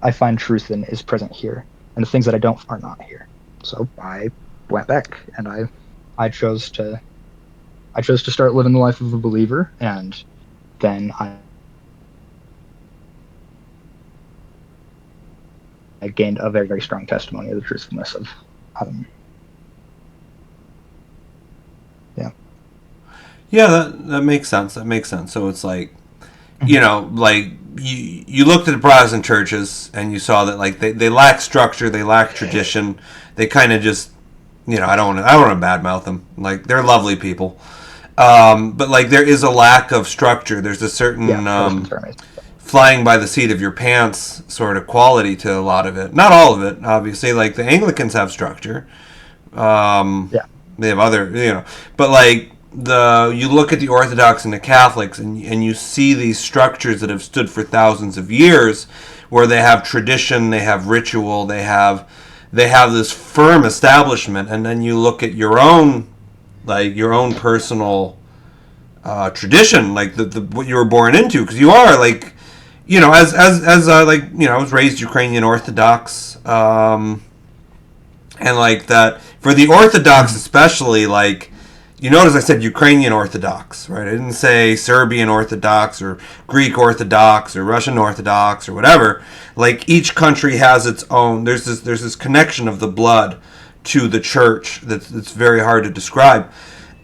I find truth in is present here, and the things that I don't are not here. So I went back, and I chose to start living the life of a believer, and then I gained a very, very strong testimony of the truthfulness of Yeah, that makes sense. That makes sense. So it's like, you know, like you looked at the Protestant churches and you saw that like they lack structure, they lack tradition, they kind of just, you know, I don't want to badmouth them. Like they're lovely people, but like there is a lack of structure. There's a certain flying by the seat of your pants sort of quality to a lot of it. Not all of it, obviously. Like the Anglicans have structure. They have other, you know, but like. You look at the Orthodox and the Catholics and you see these structures that have stood for thousands of years where they have tradition, they have ritual, they have this firm establishment, and then you look at your own personal tradition, like the what you were born into, because you are like, you know, as like, you know, I was raised Ukrainian Orthodox, and like that for the Orthodox especially, like, you notice I said Ukrainian Orthodox, right? I didn't say Serbian Orthodox or Greek Orthodox or Russian Orthodox or whatever. Like each country has its own. There's this connection of the blood to the church that's very hard to describe.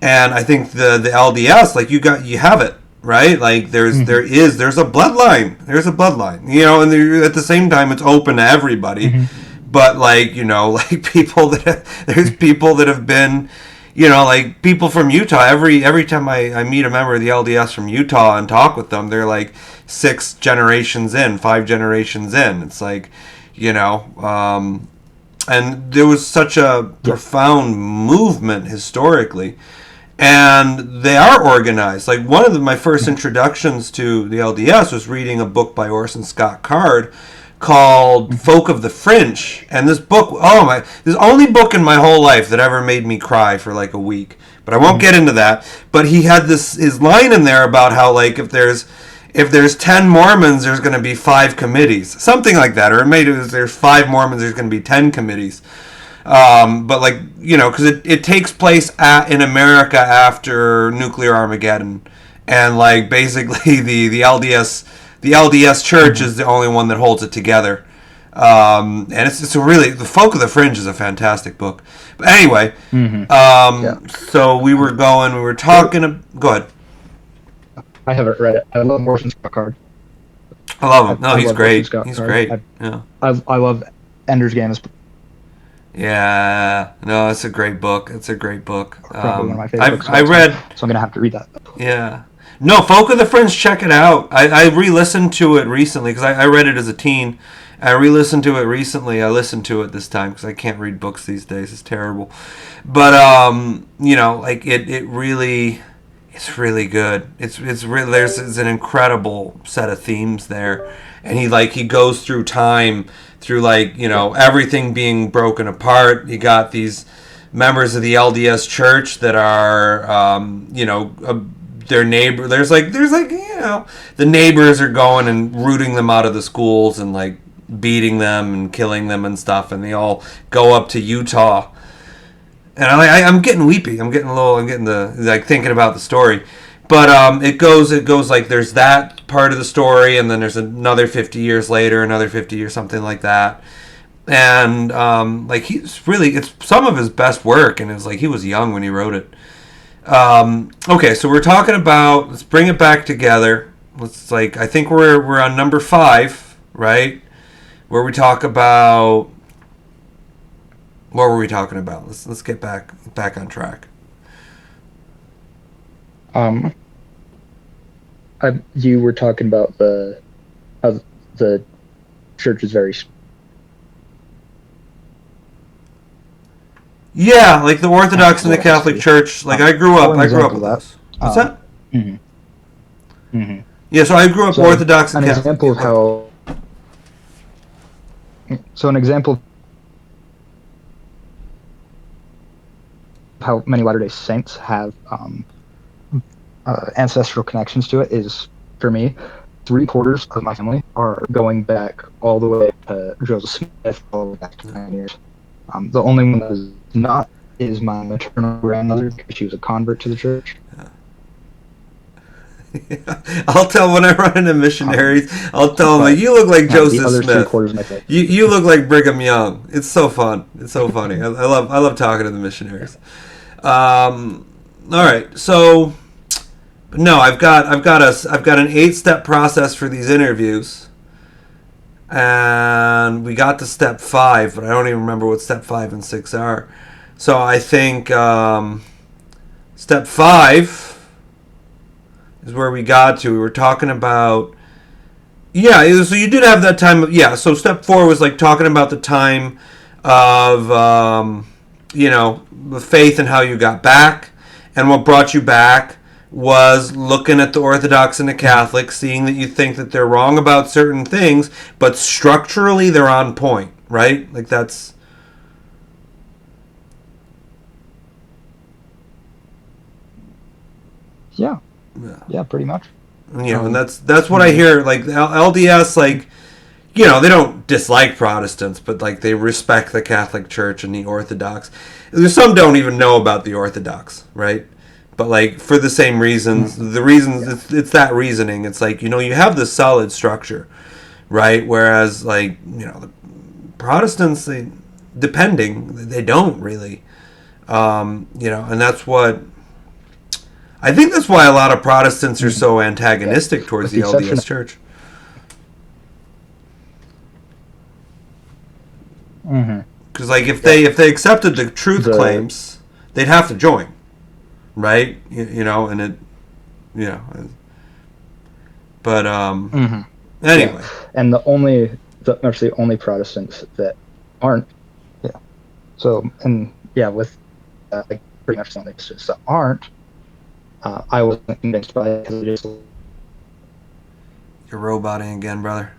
And I think the LDS, like you have it, right? Like there's a bloodline. There's a bloodline, you know, and at the same time it's open to everybody. But like, you know, like there's people that have been. You know, like people from Utah, every time I meet a member of the LDS from Utah and talk with them, they're like 6 generations in, 5 generations in. It's like, you know, and there was such a profound movement historically, and they are organized. Like one of my first introductions to the LDS was reading a book by Orson Scott Card called Folk of the Fringe, and this book, this is the only book in my whole life that ever made me cry for like a week, but I won't get into that. But he had his line in there about how like if there's 10 Mormons, there's going to be 5 committees, something like that, or if there's 5 Mormons, there's going to be 10 committees. But like, you know, because it takes place in America after nuclear Armageddon, and like basically the LDS Church is the only one that holds it together. And it's a really, The Folk of the Fringe is a fantastic book. But anyway, so we were talking, go ahead. I haven't read it. I love Orson Scott Card. I love him. No, he's great. He's great. I love Ender's Game. Yeah, no, it's a great book. It's a great book. Probably one of my favorite books. I read. So I'm going to have to read that. Yeah. No, Folk of the Fringe, check it out. I re-listened to it recently because I read it as a teen. I re-listened to it recently. I listened to it this time because I can't read books these days. It's terrible. But, you know, like it really It's really good. It's really there's an incredible set of themes there, and he goes through time, through everything being broken apart. You got these members of the LDS church that are their neighbor. The neighbors are going and rooting them out of the schools and beating them and killing them and stuff, and they all go up to Utah. And I'm getting weepy. I'm getting thinking about the story. But it goes there's that part of the story, and then there's another 50 years later, another 50 years, something like that. And it's some of his best work, and it's he was young when he wrote it. Okay, so we're talking about, let's bring it back together. I think we're on number 5, right? Where we talk about, what were we talking about? Let's get back on track. You were talking about how the church is very. Yeah, the Orthodox and the Catholic Church. I grew up with those. What's that? Mm-hmm. Mm-hmm. Yeah, so I grew up Orthodox and Catholic. An example of how. So an example of how many Latter-day Saints have ancestral connections to it is, for me, 3/4 of my family are going back all the way to Joseph Smith, all the way back to 9 years. The only one that is not is my maternal grandmother, because she was a convert to the church. I'll tell when I run into missionaries, I'll tell them, you look like Joseph Smith. You look like Brigham Young. It's so fun. It's so funny. I love talking to the missionaries. All right, so no, I've got an 8-step process for these interviews, and we got to step 5, but I don't even remember what step 5 and 6 are. So I think step 5 is where we got to. We were talking about, so you did have that time. So step 4 was talking about the time of the faith and how you got back, and what brought you back was looking at the Orthodox and the Catholics, seeing that you think that they're wrong about certain things, but structurally they're on point, right? That's. Yeah, pretty much. And that's what I hear. LDS, they don't dislike Protestants, but they respect the Catholic Church and the Orthodox. There's some don't even know about the Orthodox, right? But for the same reasons, it's that reasoning. It's you have this solid structure, right? Whereas the Protestants, they don't really, and that's what. I think that's why a lot of Protestants are so antagonistic towards the LDS Church. Because if they accepted the truth claims, they'd have to join, right? And it, but anyway. Yeah. And the only Protestants that aren't, So with pretty much the only Protestants that aren't. I wasn't convinced by it because You're roboting again, brother.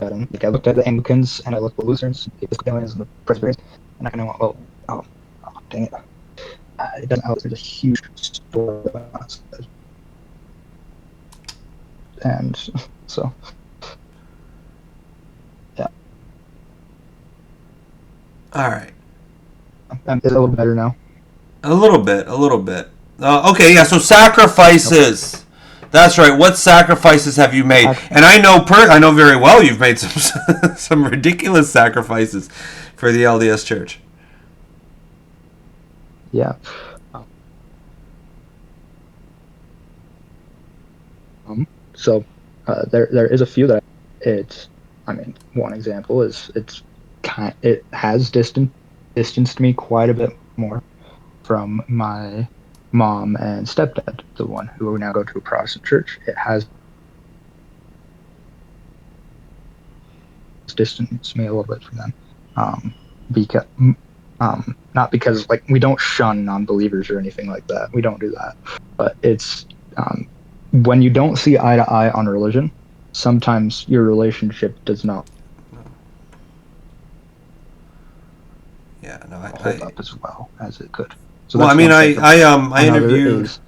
I looked at the Anglicans and I looked at the Lutherans, the Episcopalians, and the Presbyterians, and I kind of went, oh, dang it. It doesn't. There's a huge story about it. And so, yeah. All right. Is it a little better now? A little bit. Okay, yeah. So sacrifices. Okay. That's right. What sacrifices have you made? And I know very well you've made some ridiculous sacrifices for the LDS Church. Yeah. So there is a few that one example is it has distanced me quite a bit more from my mom and stepdad, the one who now go to a Protestant church. It has distanced me a little bit from them, Not because like we don't shun non-believers or anything like that. We don't do that. But it's when you don't see eye to eye on religion, sometimes your relationship does not Yeah, no, hold up as well as it could. So well, I that's mean, one thing for me. Another is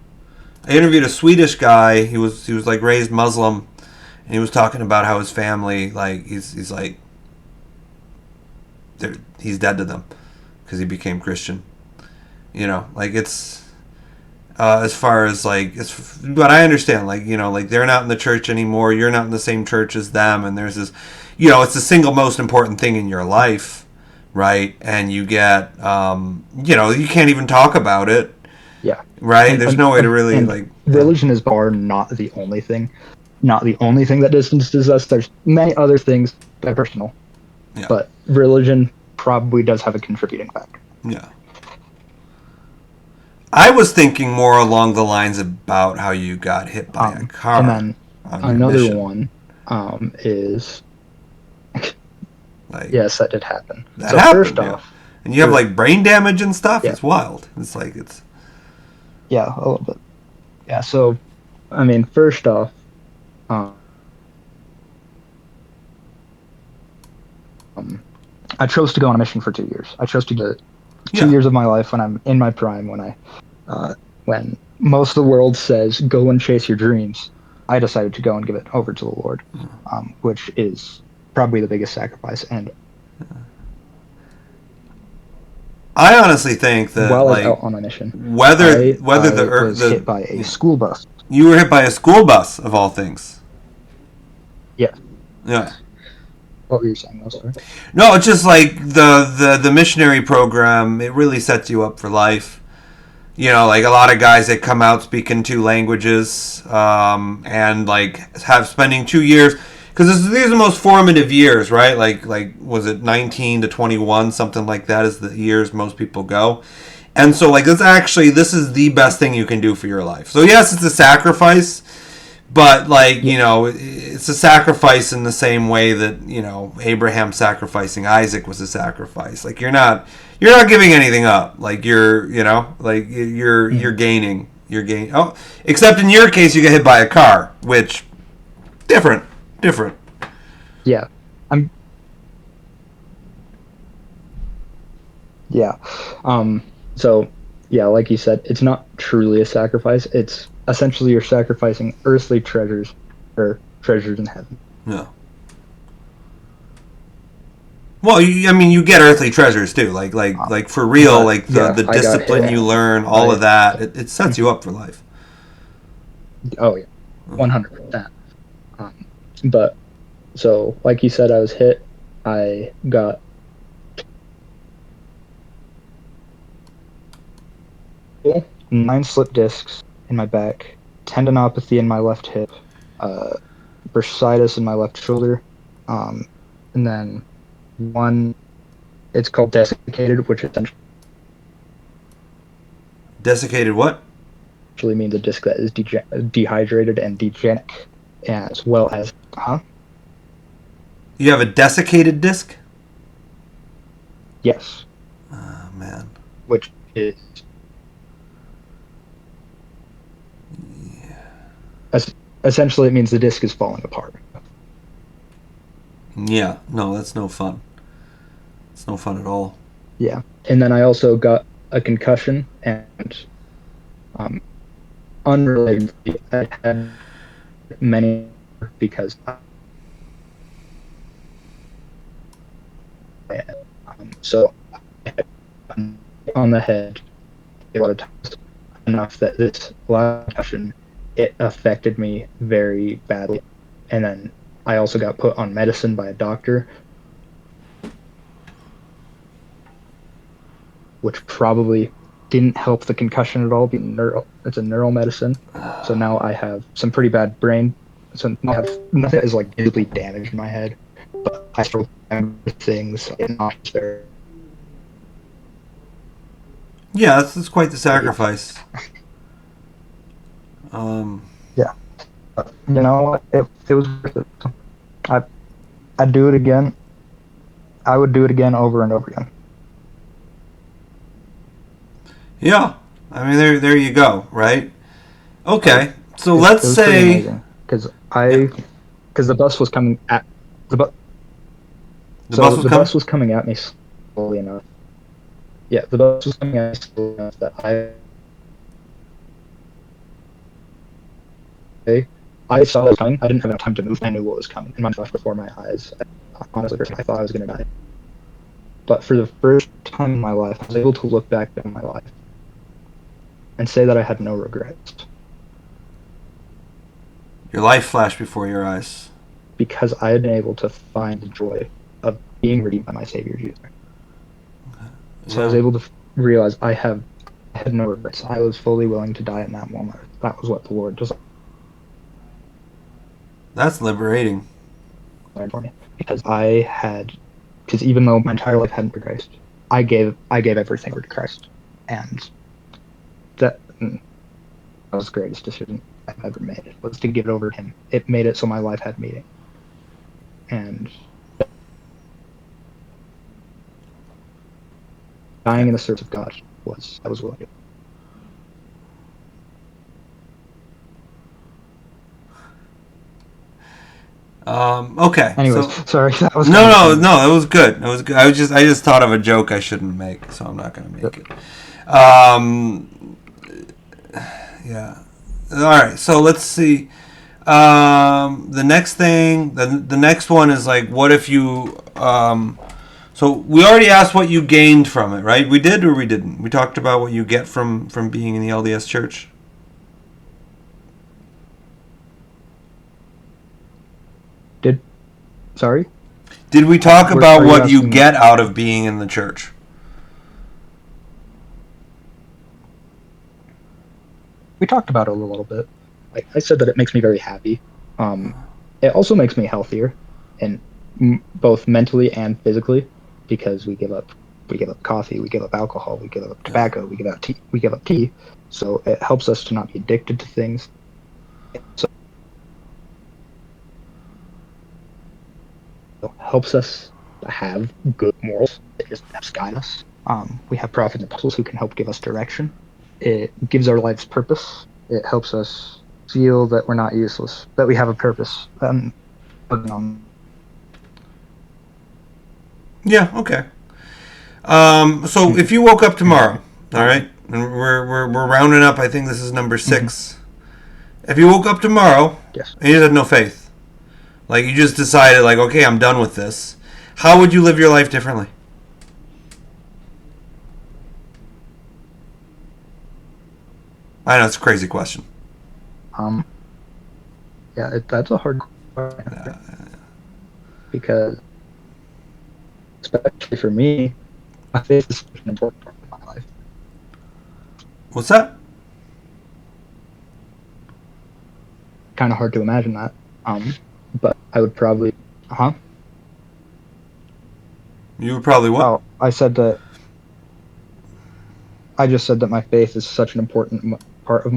I interviewed a Swedish guy. He was like raised Muslim, and he was talking about how his family, like, he's like, he's dead to them because he became Christian. You know, like it's as far as like, but I understand, like, you know, like they're not in the church anymore. You're not in the same church as them, and there's this, you know, it's the single most important thing in your life, right? And you get, you know, you can't even talk about it, yeah, right? There's no way to really and like. religion is bar not the only thing, not the only thing that distances us. There's many other things that are personal, Yeah, but religion probably does have a contributing factor. yeah. I was thinking more along the lines about how you got hit by a And car then on your another mission. one is Like yes, that did happen. that So happened, first yeah. off, And you have like brain damage and stuff. yeah, It's wild. It's like it's yeah, a little bit. Yeah, so I mean, first off, um, I chose to go on a mission for 2 years. I chose to do it two yeah, years of my life when I'm in my prime, when most of the world says go and chase your dreams. I decided to go and give it over to the Lord, which is probably the biggest sacrifice. And I honestly think that while I was like out on my mission, whether I was hit the by a yeah, school bus. you were hit by a school bus of all things. Yes. Yeah. What were you saying? I'm sorry. No, it's just like the missionary program. It really sets you up for life. You know, like a lot of guys that come out speaking two languages, and like have spending 2 years, because these are the most formative years, right? Like was it 19 to 21, something like that is the years most people go. And so like this is the best thing you can do for your life. So yes, it's a sacrifice, but like, Yeah. you know, it's a sacrifice in the same way that, you know, Abraham sacrificing Isaac was a sacrifice. Like you're not giving anything up. Like you're, you know, like you're Mhm. gaining. You're gaining. Oh, except in your case, you get hit by a car, which different, different. Yeah. I'm. Yeah. Um. So yeah, like you said, it's not truly a sacrifice. It's essentially you're sacrificing earthly treasures or treasures in heaven. Yeah. Well, I mean, you get earthly treasures too. Like for real. But Like yeah, the I got discipline hit you learn, all of by. that, it sets you up for life. Oh yeah, 100%. Um, but so like you said, I was hit. I got 9 slip discs in my back, tendinopathy in my left hip, uh, bursitis in my left shoulder, um, and then one. It's called desiccated, which essentially Desiccated what? means a disc that is dehydrated and degenic, as well as You have a desiccated disc? yes, Oh, man. which is essentially it means the disc is falling apart. Yeah. No, that's no fun. It's no fun at all. Yeah, and then I also got a concussion and um, unrelated. I had many because so I had on the head a lot of times enough that this last concussion it affected me very badly, and then I also got put on medicine by a doctor, which probably didn't help the concussion at all. It's a neural medicine, so now I have some pretty bad brain. So I have nothing is like visibly damaged in my head, but I still remember things. Not very, Yeah, that's quite the sacrifice. Um, yeah, but, you know what? It was worth it. I I'd do it again. I would do it again over and over again. Yeah. I mean, there you go, right? Okay. So It let's was pretty say, amazing because yeah, the bus was coming at the bu- the bus so was the coming. bus was coming at me slowly enough. Yeah, the bus was coming at me slowly enough that I saw it coming. I didn't have enough time to move. I knew what was coming, and my flashed before my eyes. Honestly, I thought I was going to die. But for the first time in my life, I was able to look back on my life and say that I had no regrets Your life flashed before your eyes. because I had been able to find the joy of being redeemed by my Savior Jesus. So I was Yeah. able to realize I had no regrets. I was fully willing to die in that moment. That was what the Lord desired That's liberating. for me because even though my entire life hadn't been Christ, I gave everything over to Christ, and that was the greatest decision I've ever made, was to give it over to Him. It made it so my life had meaning, and dying Yeah. in the service of God I was willing to. Okay. Anyways, So sorry, that was no, kind of a no, tangent. no. It was good. It was good. I just thought of a joke I shouldn't make, so I'm not going to make Yep. it. Yeah. All right. So let's see. The next thing, the next one is like, what if you? So we already asked what you gained from it, right? We did or we didn't. We talked about what you get from being in the LDS church. Did sorry? Did we talk about Are you what you asking? get out of being in the church? We talked about it a little bit. I said that it makes me very happy. It also makes me healthier, and both mentally and physically, because we give up coffee, we give up alcohol, we give up Yeah. tobacco, we give up tea. So it helps us to not be addicted to things. So it helps us to have good morals that just guide us. We have prophets and apostles who can help give us direction. It gives our lives purpose. It helps us feel that we're not useless, that we have a purpose. Yeah. Okay. So if you woke up tomorrow, all right, and we're rounding up. I think this is number Mm-hmm. 6. If you woke up tomorrow Yes. and you had no faith, like you just decided, like, okay, I'm done with this, how would you live your life differently? I know it's a crazy question. Um, yeah, that's a hard question because, especially for me, my faith is such an important part of my life. What's that? Kind of hard to imagine that. But I would probably, huh? You would probably what? Oh, I just said that my faith is such an important part of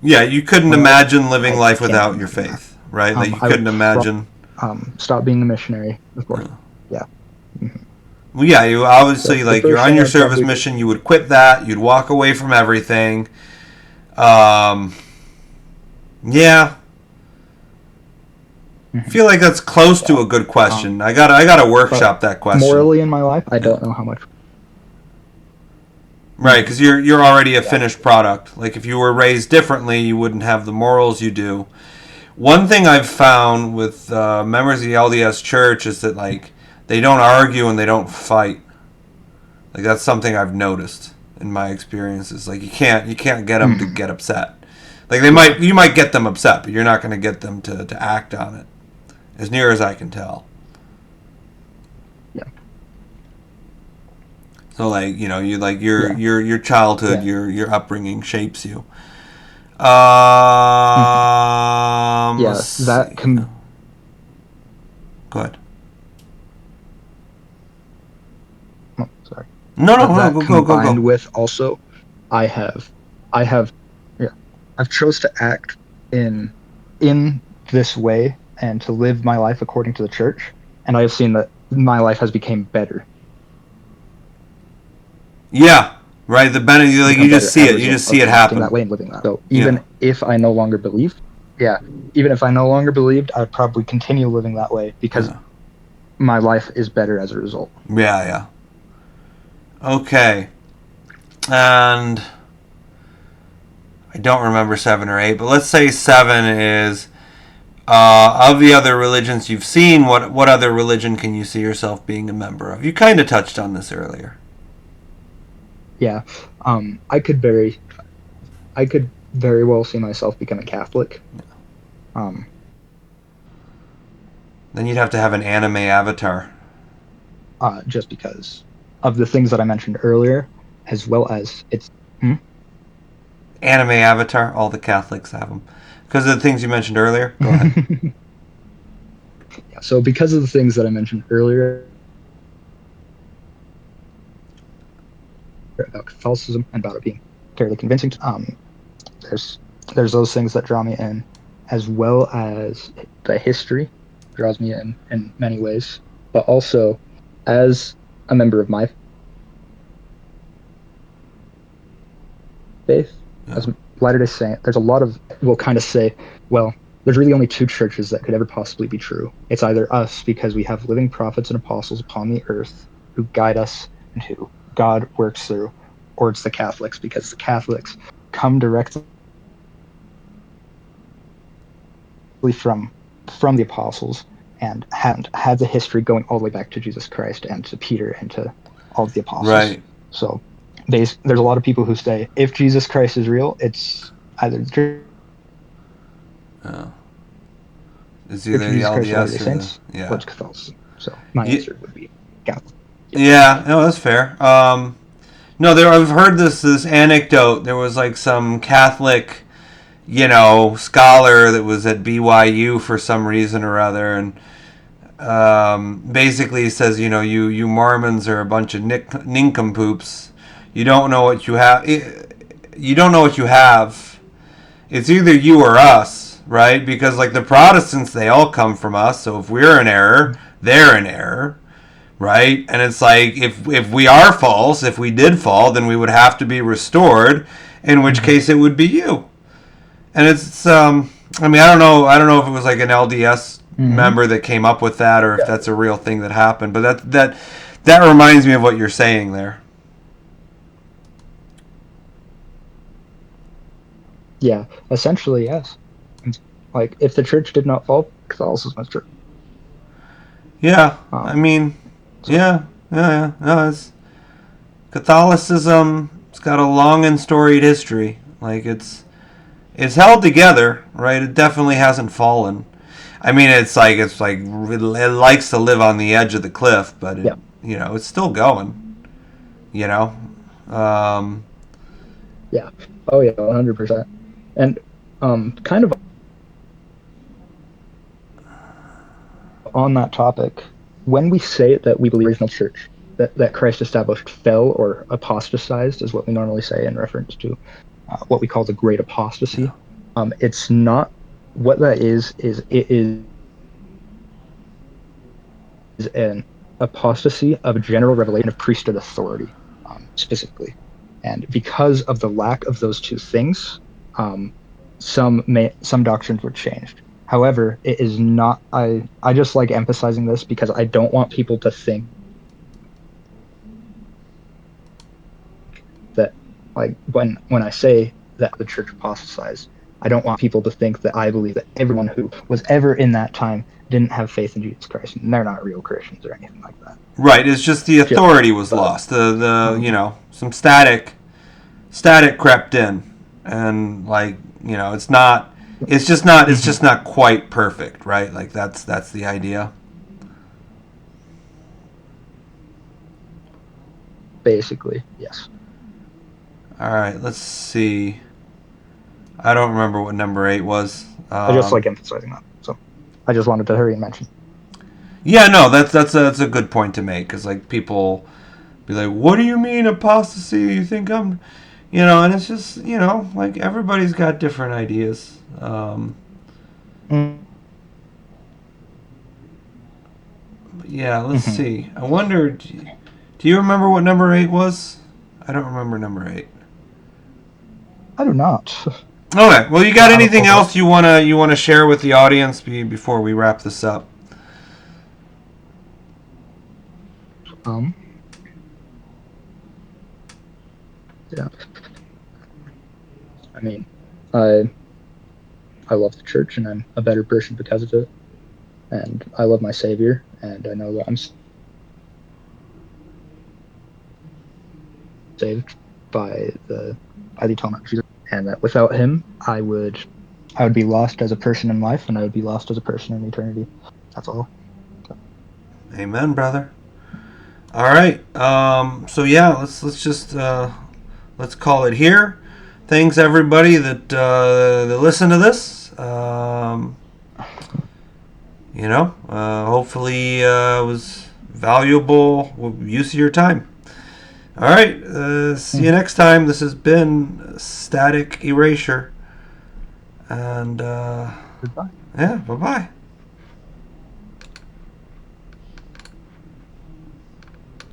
Yeah, you couldn't my life. imagine living I life can't without your imagine that. faith, right? Like you I would couldn't imagine. stop being a missionary, of course. Yeah. Yeah. Mm-hmm. Well, yeah, you So obviously, the like, you're first on thing your I'd service probably do. mission. You would quit that. You'd walk away from everything. Um, yeah, I Mhm. feel like that's close to Yeah. a good Um, question. I gotta but workshop that question. morally in my life, I Yeah. don't know how much. Right, Mhm. because you're already a Yeah. finished product. Like if you were raised differently, you wouldn't have the morals you do. One thing I've found with members of the LDS Church is that like they don't argue and they don't fight. Like that's something I've noticed in my experiences. Like you can't get them to Mhm. get upset. Like Yeah. you might get them upset, but you're not going to get them to act on it. As near as I can tell. Yeah. So like you like Yeah. your childhood, Yeah. your upbringing shapes you. Mhm. Let's Yeah. see. Go ahead. Oh, sorry. No, no, no. That Go, combined go. with also, I have, I have, yeah, I've chose to act in in this way and to live my life according to the church, and I have seen that my life has become better. Yeah, right. The benefit, like you become just better see as a it. You result just see of it acting that happen. way and living that. So Yeah. even if I no longer believe, yeah, even if I no longer believed, I'd probably continue living that way because Yeah. my life is better as a result. Yeah. Yeah. Okay. And I don't remember 7 or 8, but let's say 7 is of the other religions you've seen. What other religion can you see yourself being a member of? You kind of touched on this earlier. Yeah, I could very well see myself becoming Catholic. Um, Then you'd have to have an anime avatar. just because of the things that I mentioned earlier, as well as it's. Hmm? Anime avatar. All the Catholics have them because of the things you mentioned earlier. Go ahead. Yeah, so because of the things that I mentioned earlier about Catholicism and about it being fairly convincing, there's there's those things that draw me in, as well as the history draws me in many ways, but also as a member of my faith, Yeah. as Latter-day Saint, there's a lot of will kind of say, well, there's really only two churches that could ever possibly be true. It's either us because we have living prophets and apostles upon the earth who guide us and who God works through, or it's the Catholics because the Catholics come directly from the apostles and had the history going all the way back to Jesus Christ and to Peter and to all of the apostles. Right. So there's a lot of people who say if Jesus Christ is real, it's either the church. Yeah. It's It's either the Jesus Christ or LDS Latter-day or the Saints, or yeah. it's Catholicism. So my Yeah. answer would be Catholic. Yeah. Yeah. No, that's fair. No, I've heard this anecdote. There was like some Catholic, scholar that was at BYU for some reason or other, and basically says, you Mormons are a bunch of nincompoops. You don't know what you have. You don't know what you have. It's either you or us, right? Because like the Protestants, they all come from us. So if we're in error, they're in error, right? And it's like if we are false, if we did fall, then we would have to be restored. In which Mm-hmm. case, it would be you. And it's I mean, I don't know if it was like an LDS Mm-hmm. member that came up with that, or if Yeah. that's a real thing that happened. But that reminds me of what you're saying there. Yeah. Essentially, yes. It's like if the church did not fall, Catholicism is true. Yeah, I Um. mean, So yeah, yeah, yeah. No, it's Catholicism. It's got a long and storied history. Like it's held together, right? It definitely hasn't fallen. I mean, it's like it likes to live on the edge of the cliff, but yeah. it's still going. You know, um, Yeah. Oh yeah. 100%. And kind of on that topic, when we say that we believe the original church that Christ established fell or apostatized, is what we normally say in reference to what we call the Great yeah, Apostasy. It's not what that is. It is an apostasy of general revelation of priesthood authority, specifically, and because of the lack of those two things, um, some doctrines were changed. However, it is not. I just like emphasizing this because I don't want people to think that like when I say that the church apostatized, I don't want people to think that I believe that everyone who was ever in that time didn't have faith in Jesus Christ and they're not real Christians or anything like that. right. It's just the Just authority was but lost. The um, some static crept in, and like it's not. It's just not. It's mhm, just not quite perfect, right? Like that's the idea. basically, yes. All right. Let's see. I don't remember what number 8 was. I just like emphasizing that. So I just wanted to hurry and mention. Yeah, no, that's a good point to make because like people be like, "What do you mean apostasy? You think I'm, And it's just like everybody's got different ideas. But yeah, let's Mm-hmm. see. I wonder, do you remember what number 8 was? I don't remember number 8. I do not. Okay. Well, you got anything else you wanna share with the audience before we wrap this up? Yeah. I mean, I love the church, and I'm a better person because of it. And I love my Savior, and I know that I'm saved by the atonement of Jesus, and that without Him, I would be lost as a person in life, and I would be lost as a person in eternity. That's all. Amen, brother. All right. So yeah, let's just let's call it here. Thanks everybody that listened to this. Hopefully it was valuable use of your time. All right. See you next time. This has been Static Erasure. And Goodbye. yeah, bye-bye.